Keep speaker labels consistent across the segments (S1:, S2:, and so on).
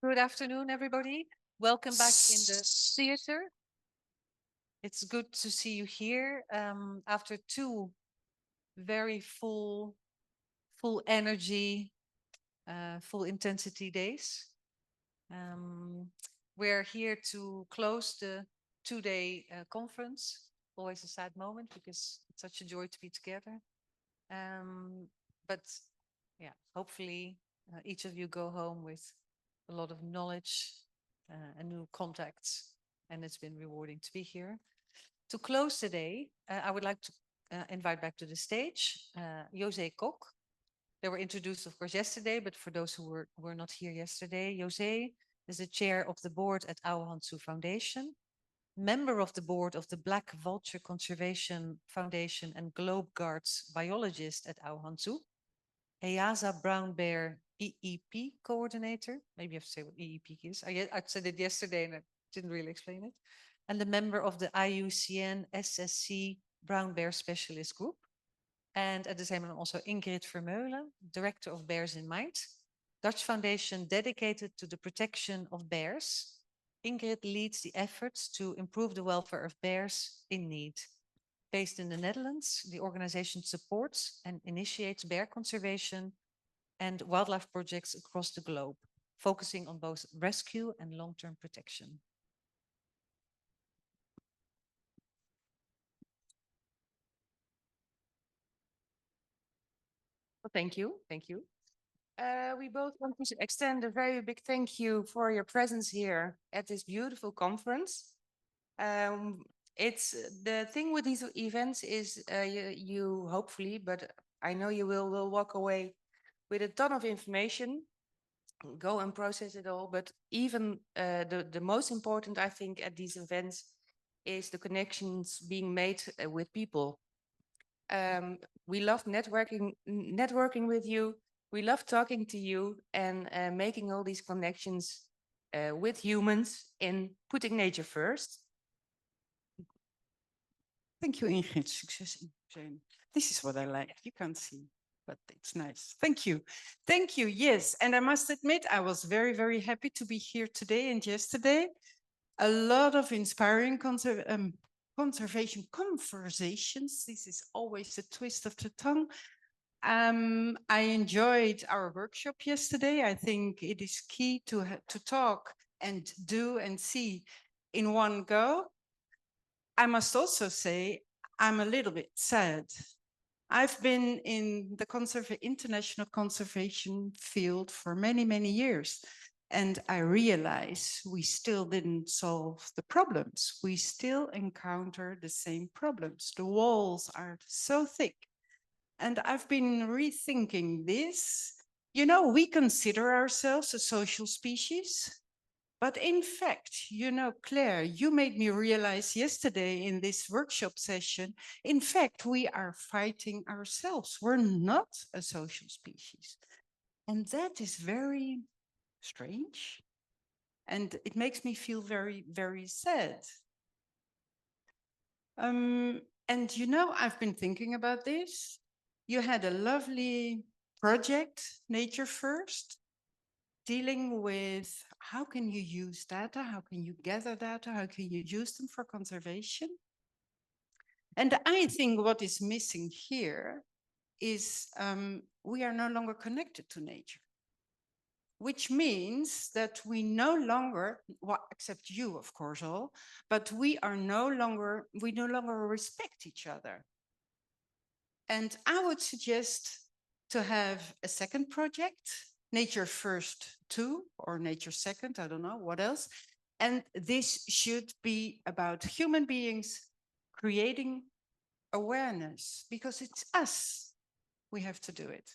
S1: Good afternoon, everybody. Welcome back in the theater. It's good to see you here after two very full energy, full intensity days. We're here to close the two-day conference. Always a sad moment because it's such a joy to be together. But yeah, hopefully each of you go home with a lot of knowledge and new contacts, and it's been rewarding to be here. To close today, I would like to invite back to the stage José Kok. They were introduced, of course, yesterday, but for those who were not here yesterday, José is the chair of the board at Ouwehands Zoo Foundation, member of the board of the Black Vulture Conservation Foundation and Globe Guards biologist at Ouwehands Zoo, EASA Brown Bear EEP coordinator. Maybe you have to say what EEP is. I said it yesterday and I didn't really explain it. And the member of the IUCN SSC Brown Bear Specialist Group. And at the same time also Ingrid Vermeulen, Director of Bears in Mind, Dutch foundation dedicated to the protection of bears. Ingrid leads the efforts to improve the welfare of bears in need. Based in the Netherlands, the organization supports and initiates bear conservation and wildlife projects across the globe, focusing on both rescue and long-term protection. Well, thank you. Thank you.
S2: We both want to extend a very big thank you for your presence here at this beautiful conference. It's the thing with these events is you hopefully, but I know you will walk away with a ton of information, go and process it all. But even the most important, I think, at these events is the connections being made with people. We love networking with you. We love talking to you and making all these connections with humans in putting nature first.
S3: Thank you, Ingrid. Success in This is what I like. You can't see, but it's nice. Thank you. Thank you. Yes. And I must admit, I was very, very happy to be here today and yesterday. A lot of inspiring conservation conversations. This is always a twist of the tongue. I enjoyed our workshop yesterday. I think it is key to talk and do and see in one go. I must also say I'm a little bit sad. I've been in the international conservation field for many, many years. And I realize we still didn't solve the problems. We still encounter the same problems. The walls are so thick. And I've been rethinking this. You know, we consider ourselves a social species. But in fact, you know, Claire, you made me realize yesterday in this workshop session, in fact, we are fighting ourselves. We're not a social species. And that is very strange. And it makes me feel very, very sad. And you know, I've been thinking about this. You had a lovely project, Nature First, dealing with how can you use data, how can you gather data, how can you use them for conservation? And I think what is missing here is we are no longer connected to nature, which means that we no longer, well, except you, of course, all, but we no longer respect each other. And I would suggest to have a second project, Nature First 2 or Nature Second, I don't know, what else? And this should be about human beings creating awareness because it's us. We have to do it.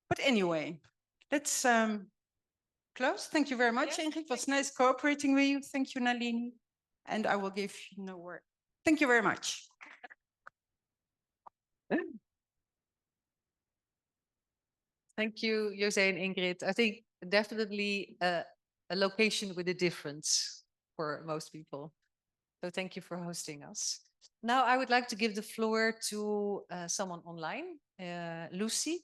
S3: But anyway, let's close. Thank you very much, Ingrid. It was nice cooperating with you. Thank you, Nalini. And I will give you no word. Thank you very much.
S1: Thank you, José and Ingrid. I think definitely a location with a difference for most people. So thank you for hosting us. Now I would like to give the floor to someone online, Lucie.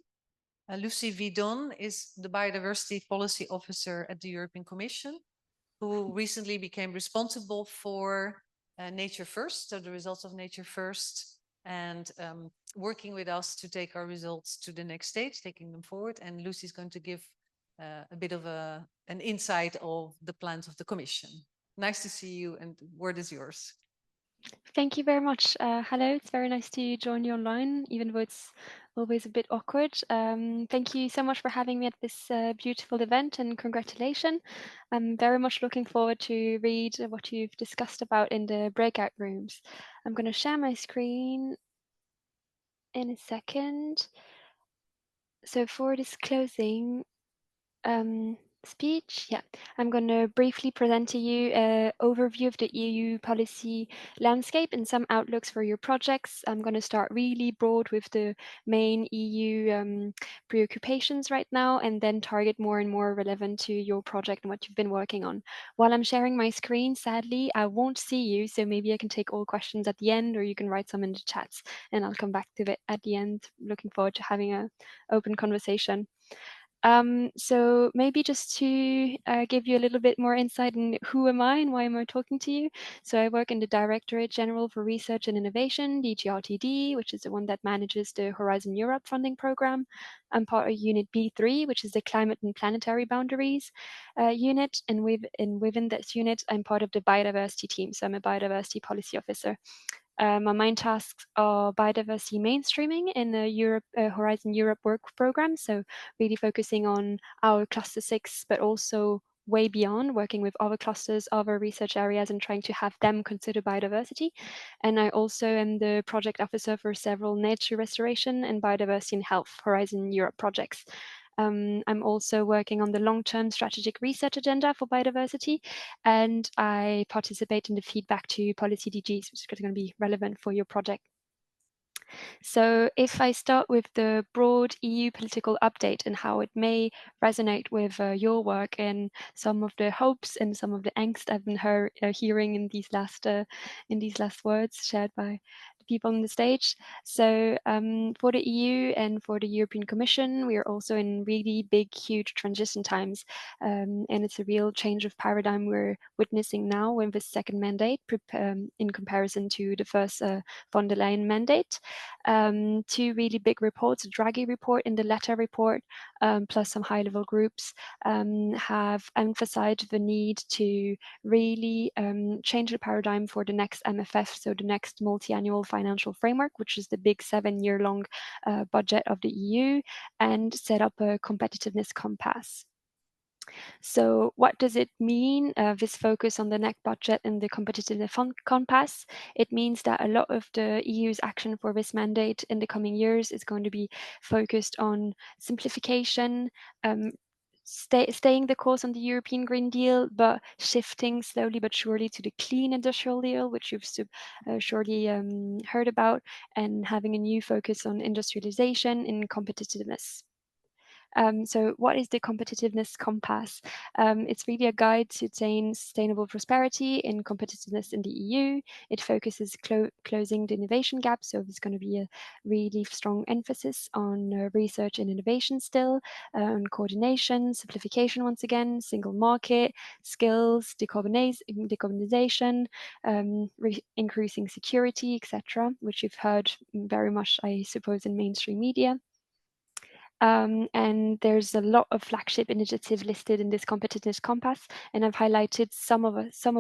S1: Lucie Vidonne is the Biodiversity Policy Officer at the European Commission, who recently became responsible for Nature First, so the results of Nature First, and working with us to take our results to the next stage, taking them forward. And Lucy is going to give a bit of an insight of the plans of the Commission. Nice to see you, and the word is yours.
S4: Thank you very much. Hello, it's very nice to join you online, even though it's always a bit awkward. Thank you so much for having me at this beautiful event, and congratulations. I'm very much looking forward to read what you've discussed about in the breakout rooms. I'm going to share my screen in a second. So for this closing, speech. Yeah, I'm going to briefly present to you an overview of the EU policy landscape and some outlooks for your projects. I'm going to start really broad with the main EU preoccupations right now, and then target more and more relevant to your project and what you've been working on. While I'm sharing my screen, sadly, I won't see you, so maybe I can take all questions at the end, or you can write some in the chats, and I'll come back to it at the end. Looking forward to having an open conversation. So maybe just to give you a little bit more insight in who am I and why am I talking to you. So I work in the Directorate General for Research and Innovation, DGRTD, which is the one that manages the Horizon Europe funding program. I'm part of Unit B3, which is the Climate and Planetary Boundaries unit. And within this unit, I'm part of the biodiversity team. So I'm a biodiversity policy officer. My main tasks are biodiversity mainstreaming in the Horizon Europe work program. So really focusing on our cluster 6, but also way beyond, working with other clusters, other research areas, and trying to have them consider biodiversity. And I also am the project officer for several nature restoration and biodiversity and health Horizon Europe projects. I'm also working on the long-term strategic research agenda for biodiversity, and I participate in the feedback to policy DGs, which is going to be relevant for your project. So if I start with the broad EU political update and how it may resonate with your work and some of the hopes and some of the angst I've been hearing in these last words shared by the people on the stage. So for the EU and for the European Commission, we are also in really big, huge transition times. And it's a real change of paradigm we're witnessing now with the second mandate in comparison to the first von der Leyen mandate. Two really big reports, a Draghi report and the Letta report, plus some high-level groups, have emphasized the need to really change the paradigm for the next MFF, so the next multi-annual financial framework, which is the big 7-year-long budget of the EU, and set up a competitiveness compass. So what does it mean, this focus on the next budget and the competitiveness compass? It means that a lot of the EU's action for this mandate in the coming years is going to be focused on simplification, staying the course on the European Green Deal, but shifting slowly but surely to the clean industrial deal, which you've surely heard about, and having a new focus on industrialization and competitiveness. So what is the competitiveness compass? It's really a guide to attain sustainable prosperity and competitiveness in the EU. It focuses closing the innovation gap. So there's going to be a really strong emphasis on research and innovation still, on coordination, simplification once again, single market, skills, decarbonization, increasing security, etc., which you've heard very much, I suppose, in mainstream media. And there's a lot of flagship initiatives listed in this competitiveness compass, and I've highlighted some of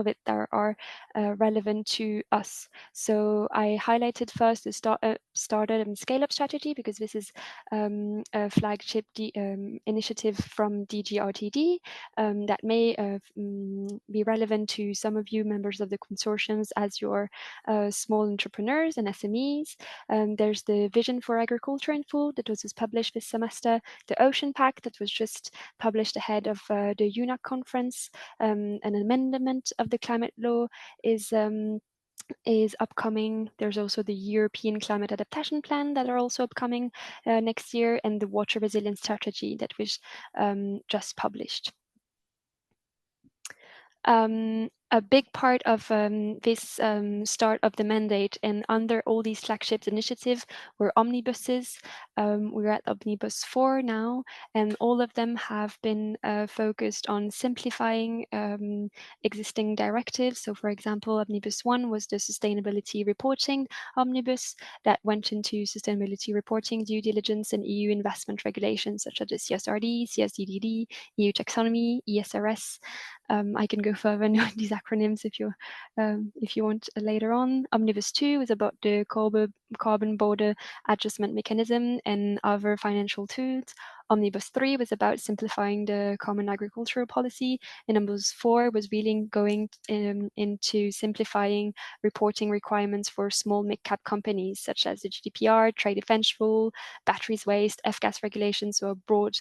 S4: it that are relevant to us. So I highlighted first the startup and scale-up strategy, because this is a flagship initiative from DGRTD that may be relevant to some of you members of the consortiums as your small entrepreneurs and SMEs. There's the Vision for Agriculture and Food that was just published this semester, the Ocean Pact that was just published ahead of the UNAC conference. An amendment of the climate law is upcoming. There's also the European Climate Adaptation Plan that are also upcoming next year, and the Water Resilience Strategy that was just published. a big part of this start of the mandate and under all these flagships initiatives were omnibuses. We're at Omnibus 4 now, and all of them have been focused on simplifying existing directives. So for example, Omnibus 1 was the sustainability reporting omnibus that went into sustainability reporting, due diligence, and EU investment regulations such as the CSRD, CSDDD, EU taxonomy, ESRS. I can go further into these acronyms if you want later on. Omnibus 2 is about the carbon border adjustment mechanism and other financial tools. Omnibus 3 was about simplifying the common agricultural policy, and Omnibus 4 was really going into simplifying reporting requirements for small mid-cap companies such as the GDPR, trade defense rule, batteries waste, F-gas regulations, so a broad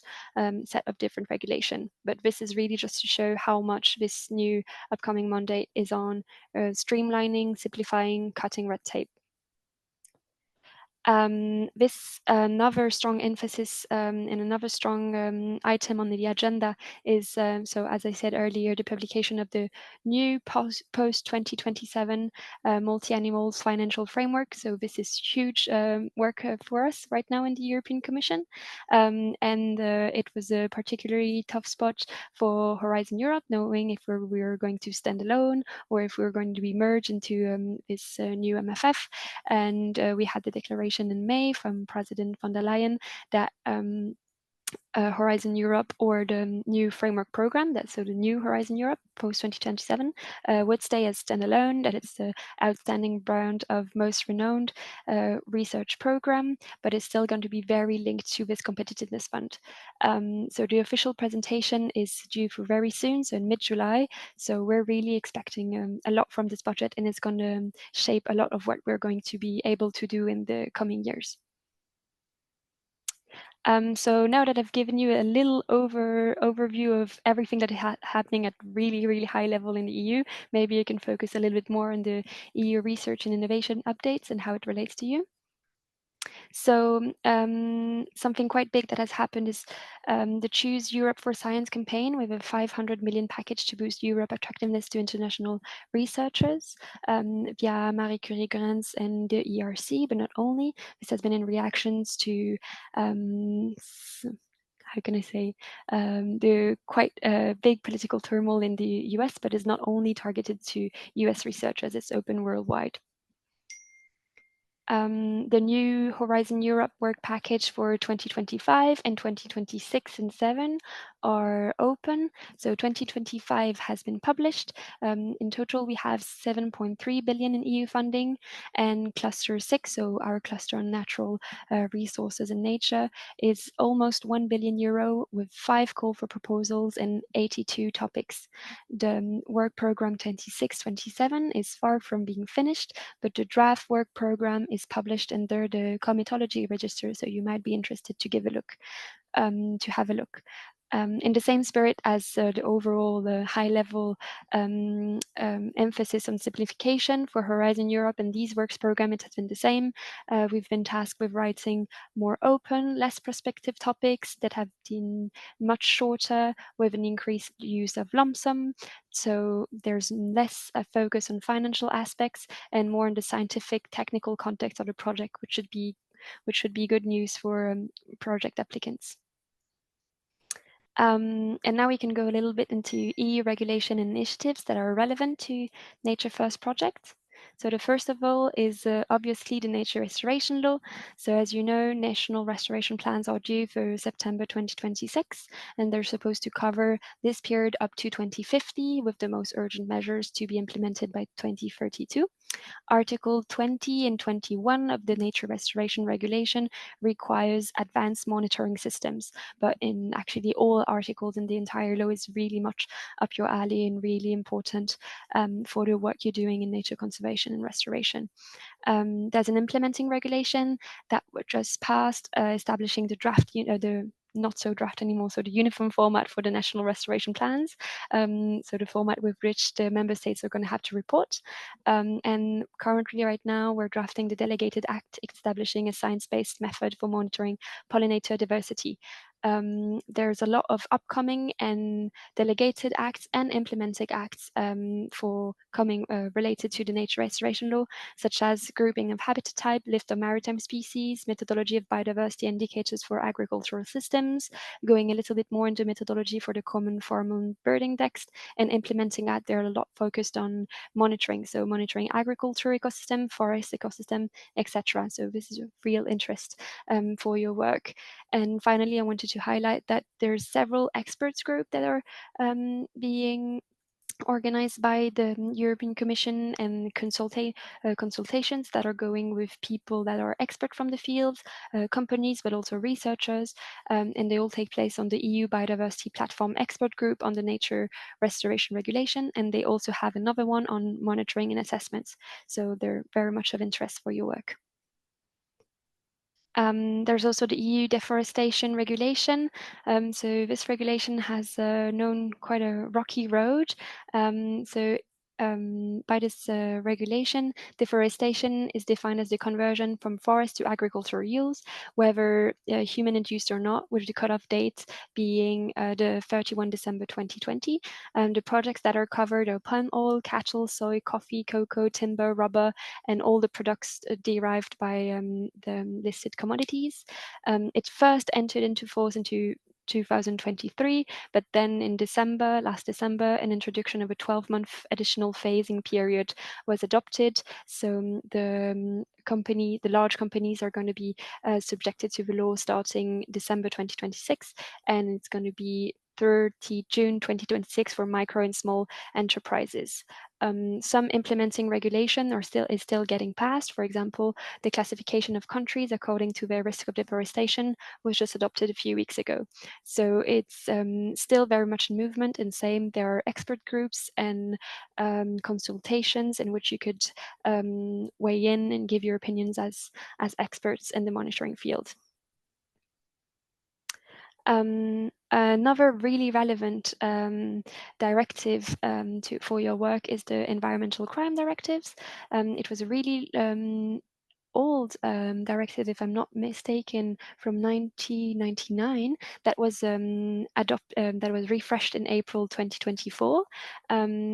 S4: set of different regulation. But this is really just to show how much this new upcoming mandate is on streamlining, simplifying, cutting red tape. This another strong emphasis and another strong item on the agenda is, so as I said earlier, the publication of the new post-2027 multi-annual financial framework. So this is huge work for us right now in the European Commission. And it was a particularly tough spot for Horizon Europe, knowing if we were going to stand alone or if we were going to be merged into this new MFF. And we had the declaration in May from President von der Leyen that Horizon Europe or the new framework program, that's so the new Horizon Europe post-2027, would stay as standalone, that it's the outstanding brand of most renowned research program, but it's still going to be very linked to this competitiveness fund. So the official presentation is due for very soon, so in mid-July. So we're really expecting a lot from this budget, and it's going to shape a lot of what we're going to be able to do in the coming years. So now that I've given you a little overview of everything that is happening at really, really high level in the EU, maybe you can focus a little bit more on the EU research and innovation updates and how it relates to you. So something quite big that has happened is the Choose Europe for Science campaign with a 500 million package to boost Europe attractiveness to international researchers via Marie Curie grants and the ERC, but not only. This has been in reactions to how can I say, the quite big political turmoil in the US, but is not only targeted to US researchers, it's open worldwide. The new Horizon Europe work package for 2025 and 2026 and 7 are open. So 2025 has been published. In total, we have 7.3 billion in EU funding, and cluster 6, so our cluster on natural resources and nature, is almost 1 billion euro with 5 call for proposals and 82 topics. The work program 26-27 is far from being finished, but the draft work program is published under the comitology register, so you might be interested to give a look, to have a look. In the same spirit as the overall high-level emphasis on simplification for Horizon Europe and these works program, it has been the same. We've been tasked with writing more open, less prospective topics that have been much shorter with an increased use of lump sum. So there's less focus on financial aspects and more on the scientific, technical context of the project, which should be good news for project applicants. And now we can go a little bit into EU regulation initiatives that are relevant to Nature First projects. So the first of all is obviously the Nature Restoration Law. So as you know, national restoration plans are due for September 2026, and they're supposed to cover this period up to 2050 with the most urgent measures to be implemented by 2032. Article 20 and 21 of the Nature Restoration Regulation requires advanced monitoring systems, but in actually all articles in the entire law is really much up your alley and really important for the work you're doing in nature conservation and restoration. There's an implementing regulation that just passed establishing the draft, the not so draft anymore, so the uniform format for the national restoration plans, so the format with which the member states are going to have to report. And currently right now we're drafting the delegated act establishing a science-based method for monitoring pollinator diversity. there's a lot of upcoming and delegated acts and implementing acts for coming related to the nature restoration law, such as grouping of habitat type, list of maritime species, methodology of biodiversity indicators for agricultural systems, going a little bit more into methodology for the common farm and bird index, and implementing that. They're a lot focused on monitoring, so monitoring agriculture ecosystem, forest ecosystem, etc. So this is of real interest for your work. And finally, I wanted to highlight that there's several experts group that are being organized by the European Commission and consultations that are going with people that are expert from the field, companies, but also researchers, and they all take place on the EU Biodiversity Platform Expert Group on the Nature Restoration Regulation, and they also have another one on monitoring and assessments. So they're very much of interest for your work. There's also the EU deforestation regulation. So this regulation has known quite a rocky road. By this regulation, deforestation is defined as the conversion from forest to agricultural use, whether human-induced or not, with the cutoff date being the 31 December 2020. The projects that are covered are palm oil, cattle, soy, coffee, cocoa, timber, rubber, and all the products derived by the listed commodities. It first entered into force into 2023, but then in last December, an introduction of a 12-month additional phasing period was adopted. So the large companies are going to be subjected to the law starting December 2026, and it's going to be 30 June 2026 for micro and small enterprises. Some implementing regulation is still getting passed. For example, the classification of countries according to their risk of deforestation was just adopted a few weeks ago. So it's still very much in movement, and same, there are expert groups and consultations in which you could weigh in and give your opinions as experts in the monitoring field. Another really relevant directive for your work is the environmental crime directives. It was a really old directive, if I'm not mistaken, from 1999 that was that was refreshed in April 2024.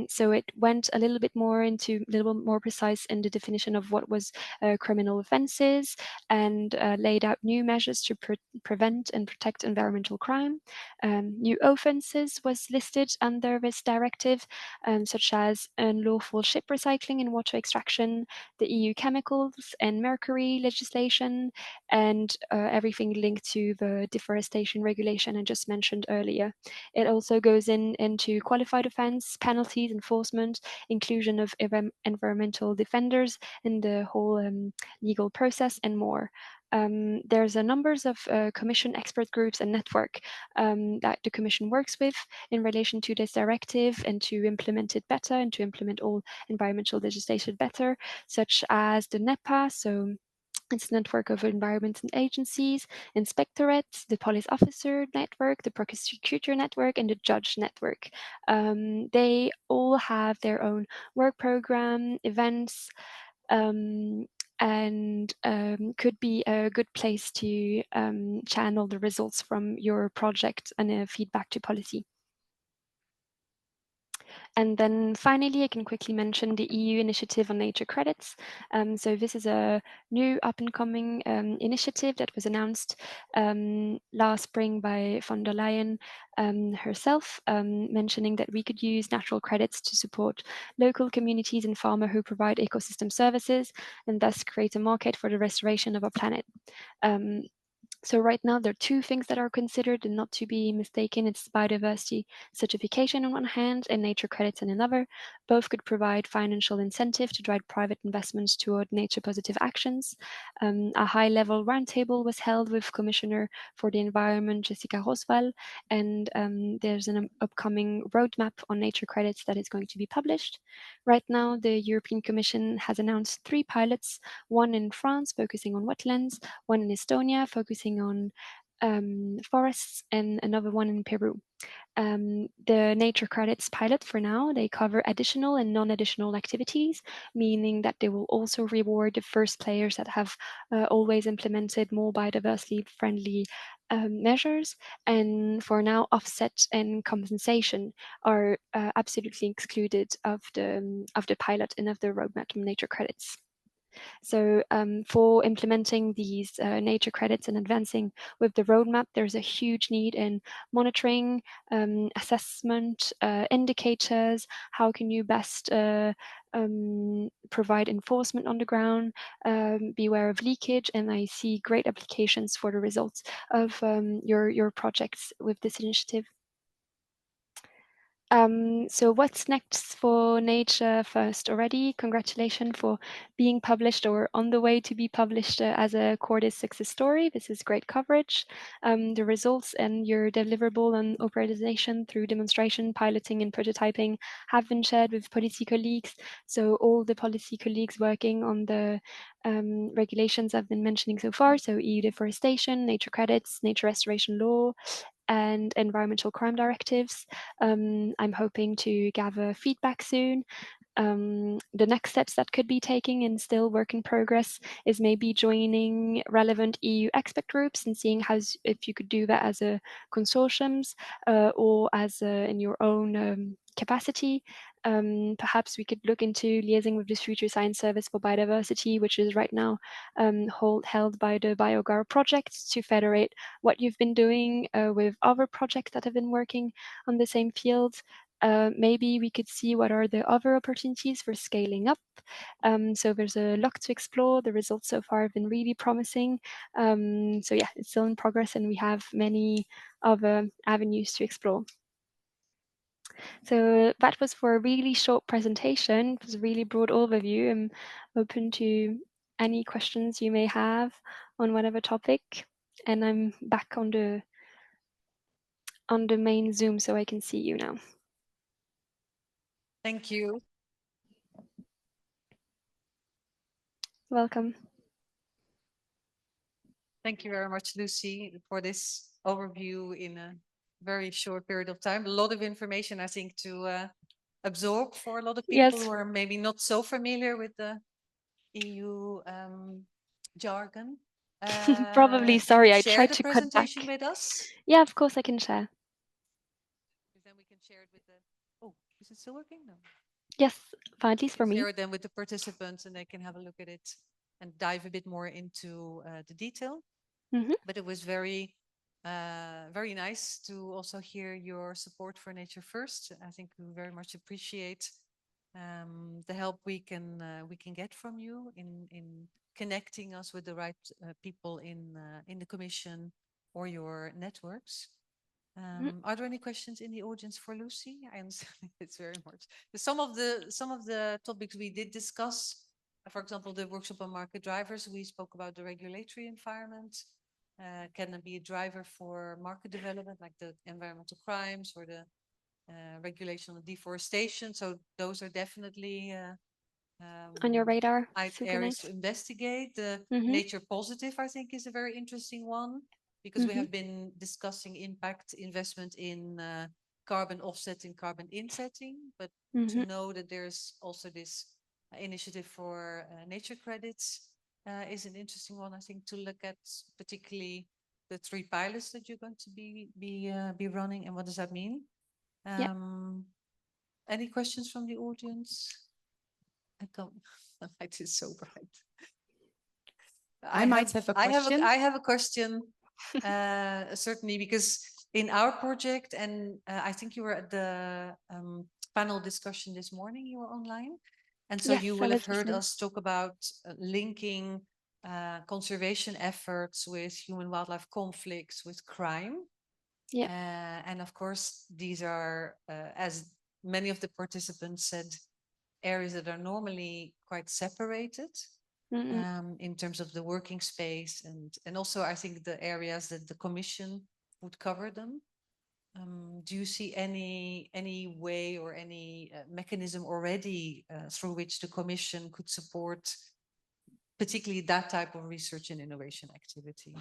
S4: So it went a little bit more precise in the definition of what was criminal offences, and laid out new measures to prevent and protect environmental crime. New offences was listed under this directive, such as unlawful ship recycling and water extraction, the EU chemicals and mercury legislation, and everything linked to the deforestation regulation I just mentioned earlier. It also goes into qualified offence, penalties, enforcement, inclusion of environmental defenders in the whole legal process, and more. There's a numbers of Commission expert groups and network that the Commission works with in relation to this directive, and to implement it better, and to implement all environmental legislation better, such as the NEPA, so it's a network of environmental agencies, inspectorates, the police officer network, the prosecutor network, and the judge network. They all have their own work program, events, and could be a good place to channel the results from your project and feedback to policy. And then finally, I can quickly mention the EU Initiative on Nature Credits. So this is a new up-and-coming initiative that was announced last spring by von der Leyen herself, mentioning that we could use natural credits to support local communities and farmers who provide ecosystem services, and thus create a market for the restoration of our planet. So right now, there are two things that are considered, and not to be mistaken. It's biodiversity certification on one hand and nature credits on another. Both could provide financial incentive to drive private investments toward nature positive actions. A high-level roundtable was held with Commissioner for the Environment, Jessica Roswell, and there's an upcoming roadmap on nature credits that is going to be published. Right now, the European Commission has announced 3 pilots, one in France focusing on wetlands, one in Estonia focusing on forests, and another one in Peru. The nature credits pilot for now, they cover additional and non-additional activities, meaning that they will also reward the first players that have always implemented more biodiversity friendly measures. And for now, offset and compensation are absolutely excluded of the pilot and of the roadmap nature credits. So for implementing these nature credits and advancing with the roadmap, there's a huge need in monitoring, assessment, indicators. How can you best provide enforcement on the ground, beware of leakage, and I see great applications for the results of your projects with this initiative. So what's next for Nature First already? Congratulations for being published or on the way to be published as a Cordis success story. This is great coverage. The results and your deliverable on operationalization through demonstration, piloting and prototyping have been shared with policy colleagues. So all the policy colleagues working on the regulations I've been mentioning so far, so EU deforestation, nature credits, nature restoration law, and environmental crime directives. I'm hoping to gather feedback soon. The next steps that could be taking and still work in progress is maybe joining relevant EU expert groups and seeing if you could do that as a consortiums or as in your own capacity. Perhaps we could look into liaising with the Future Science Service for Biodiversity, which is right now held by the BioGar project, to federate what you've been doing with other projects that have been working on the same field. Maybe we could see what are the other opportunities for scaling up. So there's a lot to explore. The results so far have been really promising. So yeah, it's still in progress and we have many other avenues to explore. So that was for a really short presentation. It was a really broad overview. I'm open to any questions you may have on whatever topic. And I'm back on the main Zoom so I can see you now.
S1: Thank you.
S4: Welcome.
S1: Thank you very much, Lucie, for this overview in a very short period of time. A lot of information, I think, to absorb for a lot of people
S4: Yes.
S1: who are maybe not so familiar with the EU jargon.
S4: Probably,
S1: You
S4: sorry,
S1: could
S4: I
S1: share
S4: tried
S1: the
S4: to cut back.
S1: presentation with us.
S4: Yeah, of course I can share.
S1: Then we can share it with the. Oh, is it still working? No.
S4: Yes, fine, at least for me.
S1: Share it then with the participants, and they can have a look at it and dive a bit more into the detail. But it was very nice to also hear your support for Nature First. I think we very much appreciate the help we can get from you in connecting us with the right people in the Commission or your networks. Are there any questions in the audience for Lucie? I understand it's very much. Some of the topics we did discuss, for example, the workshop on market drivers, we spoke about the regulatory environment. Can it be a driver for market development, like the environmental crimes or the regulation of deforestation? So those are definitely
S4: on your radar.
S1: areas to investigate. The nature positive, I think, is a very interesting one, because we have been discussing impact investment in carbon offset and carbon insetting, but to know that there's also this initiative for nature credits is an interesting one, I think, to look at, particularly the 3 pilots that you're going to be running, and what does that mean? Any questions from the audience? The light is so bright.
S3: I might have a question.
S1: I have a question, certainly, because in our project, and I think you were at the panel discussion this morning, you were online. And so
S4: Yes,
S1: you will have heard us talk about linking conservation efforts with human-wildlife conflicts, with crime. And of course, these are, as many of the participants said, areas that are normally quite separated in terms of the working space, and also I think the areas that the Commission would cover them. Do you see any way or any mechanism already through which the Commission could support particularly that type of research and innovation activity?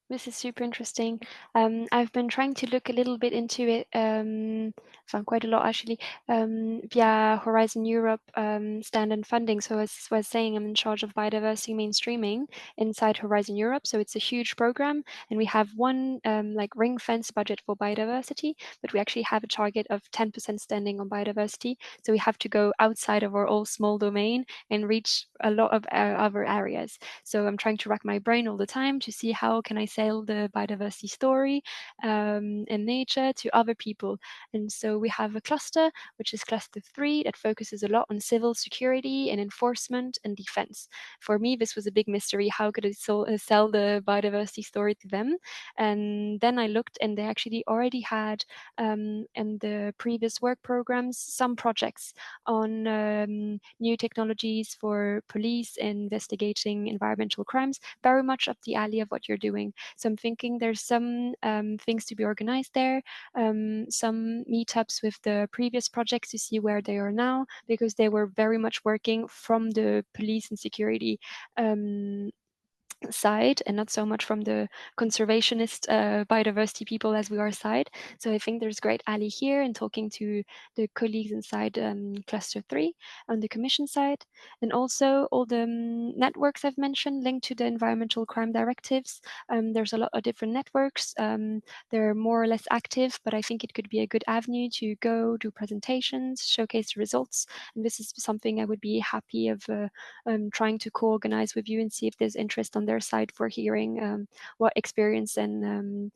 S4: This is super interesting. I've been trying to look a little bit into it, found quite a lot actually, via Horizon Europe stand and funding. So as I was saying, I'm in charge of biodiversity mainstreaming inside Horizon Europe. So it's a huge program, and we have one like ring fence budget for biodiversity, but we actually have a target of 10% spending on biodiversity. So we have to go outside of our old small domain and reach a lot of other areas. So I'm trying to rack my brain all the time to see how can I sell the biodiversity story and nature to other people. And so we have a cluster, which is cluster 3, that focuses a lot on civil security and enforcement and defense. For me, this was a big mystery. How could I sell the biodiversity story to them? And then I looked, and they actually already had in the previous work programs some projects on new technologies for police investigating environmental crimes, very much up the alley of what you're doing. So I'm thinking there's some things to be organized there, some meetups with the previous projects to see where they are now, because they were very much working from the police and security side and not so much from the conservationist biodiversity people as we are side. So I think there's great ally here in talking to the colleagues inside cluster 3 on the commission side, and also all the networks I've mentioned linked to the environmental crime directives. There's a lot of different networks. They're more or less active, but I think it could be a good avenue to go do presentations, showcase the results, and this is something I would be happy of trying to co-organize with you and see if there's interest on their side for hearing what experience and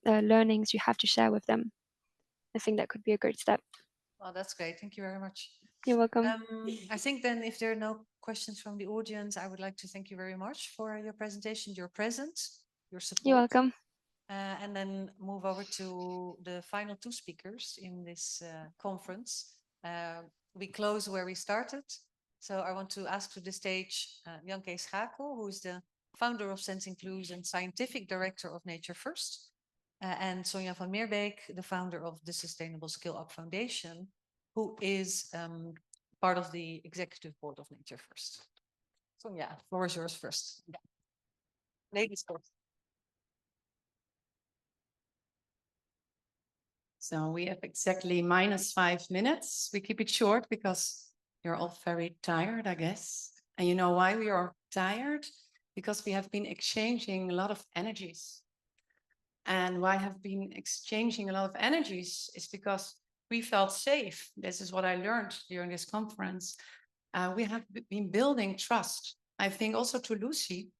S4: learnings you have to share with them. I think that could be a great step.
S1: Well, that's great. Thank you very much.
S4: You're welcome.
S1: I think then if there are no questions from the audience, I would like to thank you very much for your presentation, your presence, your support.
S4: You're welcome.
S1: And then move over to the final 2 speakers in this conference. We close where we started. So I want to ask to the stage Janke Schakel, who is the founder of Sensing Clues and scientific director of Nature First, and Sonja van Meerbeek, the founder of the Sustainable Skill Up Foundation, who is part of the executive board of Nature First. Sonja, floor is yours first. Yeah. Ladies first.
S5: So we have exactly -5 minutes. We keep it short because you're all very tired, I guess. And you know why we are tired? Because we have been exchanging a lot of energies. And why have been exchanging a lot of energies is because we felt safe. This is what I learned during this conference. We have been building trust. I think also to Lucie,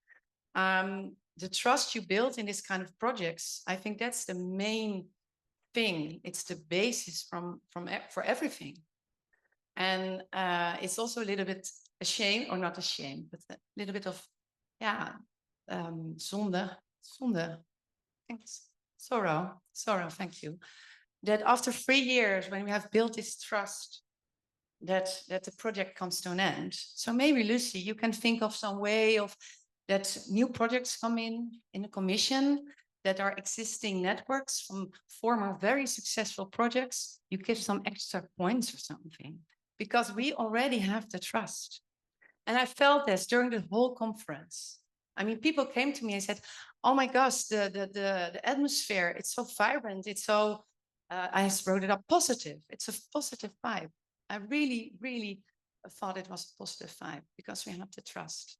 S5: the trust you build in this kind of projects, I think that's the main thing. It's the basis for everything. And it's also a little bit a shame, or not a shame, but a little bit of, zonde. Thanks. Sorrow, thank you. That after 3 years, when we have built this trust, that the project comes to an end. So maybe, Lucie, you can think of some way of that new projects come in the commission that are existing networks from former very successful projects. You give some extra points or something, because we already have the trust. And I felt this during the whole conference. I mean, people came to me and said, oh my gosh, the atmosphere, it's so vibrant. It's so, I wrote it up positive. It's a positive vibe. I really, really thought it was a positive vibe because we have the trust.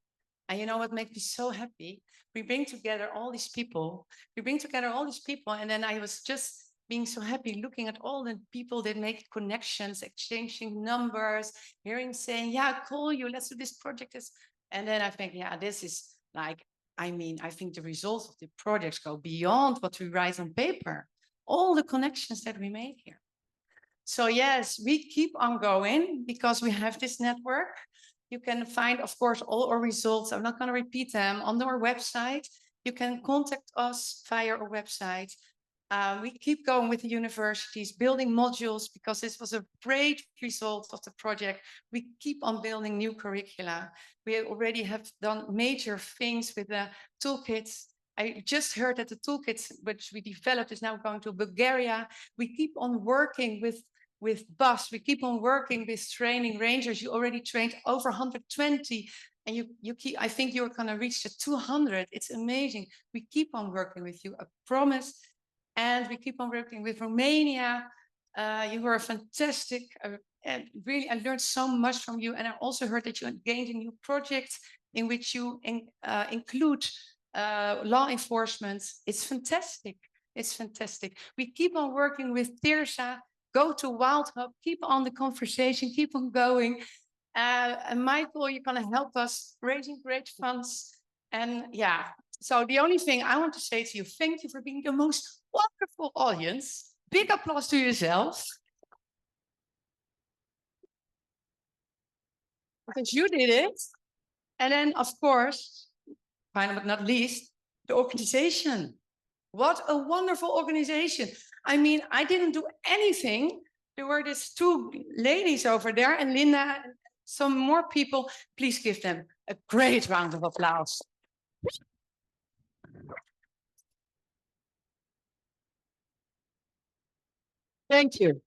S5: And you know what makes me so happy? We bring together all these people. And then I was just being so happy looking at all the people that make connections, exchanging numbers, hearing saying, yeah, call you, let's do this project. And then I think, yeah, this is like, I mean, I think the results of the projects go beyond what we write on paper. All the connections that we made here. So yes, we keep on going because we have this network. You can find, of course, all our results. I'm not going to repeat them on our website. You can contact us via our website. We keep going with the universities, building modules, because this was a great result of the project. We keep on building new curricula. We already have done major things with the toolkits. I just heard that the toolkits which we developed is now going to Bulgaria. We keep on working with BUS. We keep on working with training rangers. You already trained over 120 And you keep, I think you're going to reach the 200. It's amazing. We keep on working with you, I promise. And we keep on working with Romania. You were fantastic. And really, I learned so much from you. And I also heard that you gained a new project in which you include law enforcement. It's fantastic. It's fantastic. We keep on working with Tirsa. Go to Wild Hub. Keep on the conversation. Keep on going. And Michael, you're going to help us raising great funds. And yeah, so the only thing I want to say to you, thank you for being the most wonderful audience. Big applause to yourself. Because you did it. And then, of course, final but not least, the organization. What a wonderful organization. I mean, I didn't do anything. There were these two ladies over there and Linda and some more people. Please give them a great round of applause. Thank you.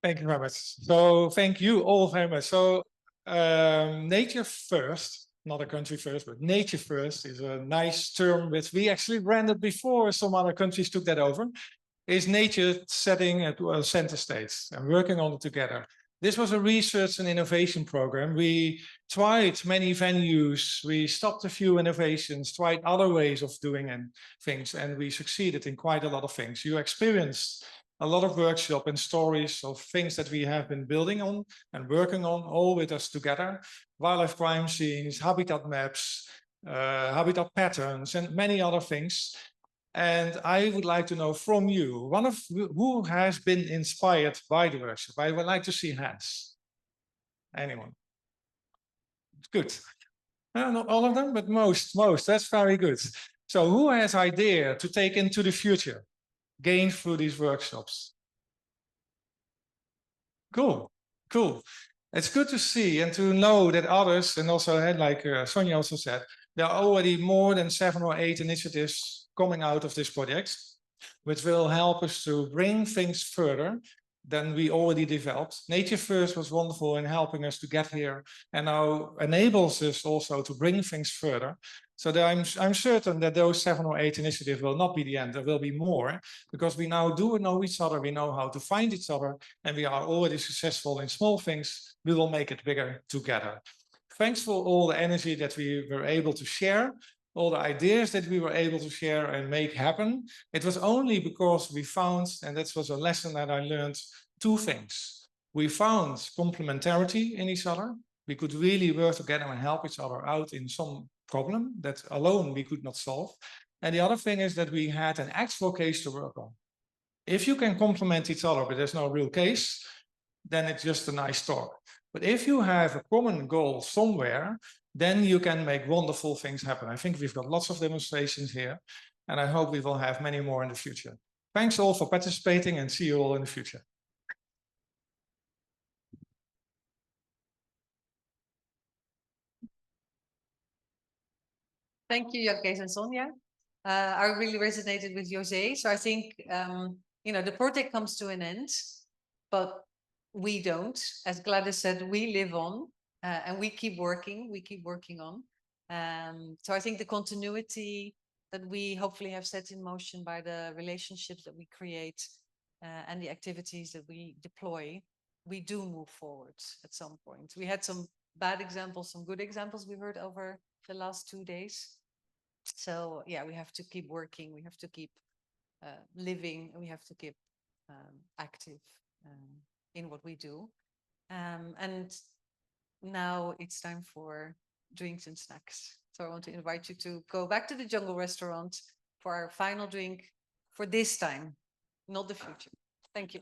S6: Thank you very much. So thank you all very much. So nature first, not a country first, but nature first is a nice term which we actually branded before some other countries took that over. Is nature setting at center stage and working on it together. This was a research and innovation program. We tried many venues, we stopped a few innovations, tried other ways of doing things, and we succeeded in quite a lot of things. You experienced a lot of workshops and stories of things that we have been building on and working on, all with us together. Wildlife crime scenes, habitat maps, habitat patterns, and many other things. And I would like to know from you, one of who has been inspired by the workshop? I would like to see hands. Anyone? Good. Not all of them, but most. That's very good. So who has idea to take into the future, gained through these workshops? Cool. It's good to see and to know that others, and also like Sonia also said, there are already more than 7 or 8 initiatives coming out of this project, which will help us to bring things further than we already developed. Nature First was wonderful in helping us to get here and now enables us also to bring things further. So that I'm certain that those 7 or 8 initiatives will not be the end. There will be more because we now do know each other. We know how to find each other and we are already successful in small things. We will make it bigger together. Thanks for all the energy that we were able to share, all the ideas that we were able to share and make happen. It was only because we found, and that was a lesson that I learned, 2 things. We found complementarity in each other. We could really work together and help each other out in some problem that alone we could not solve. And the other thing is that we had an actual case to work on. If you can complement each other, but there's no real case, then it's just a nice talk. But if you have a common goal somewhere, then you can make wonderful things happen. I think we've got lots of demonstrations here, and I hope we will have many more in the future. Thanks all for participating and see you all in the future.
S1: Thank you, Jan Kees and Sonia. I really resonated with José. So I think, you know, the project comes to an end, but we don't. As Gladys said, we live on and we keep working on. So I think the continuity that we hopefully have set in motion by the relationships that we create and the activities that we deploy, we do move forward at some point. We had some bad examples, some good examples we heard over the last 2 days. So yeah, we have to keep working, we have to keep living, and we have to keep active in what we do. And now it's time for drinks and snacks. So I want to invite you to go back to the Jungle Restaurant for our final drink for this time, not the future. Thank you.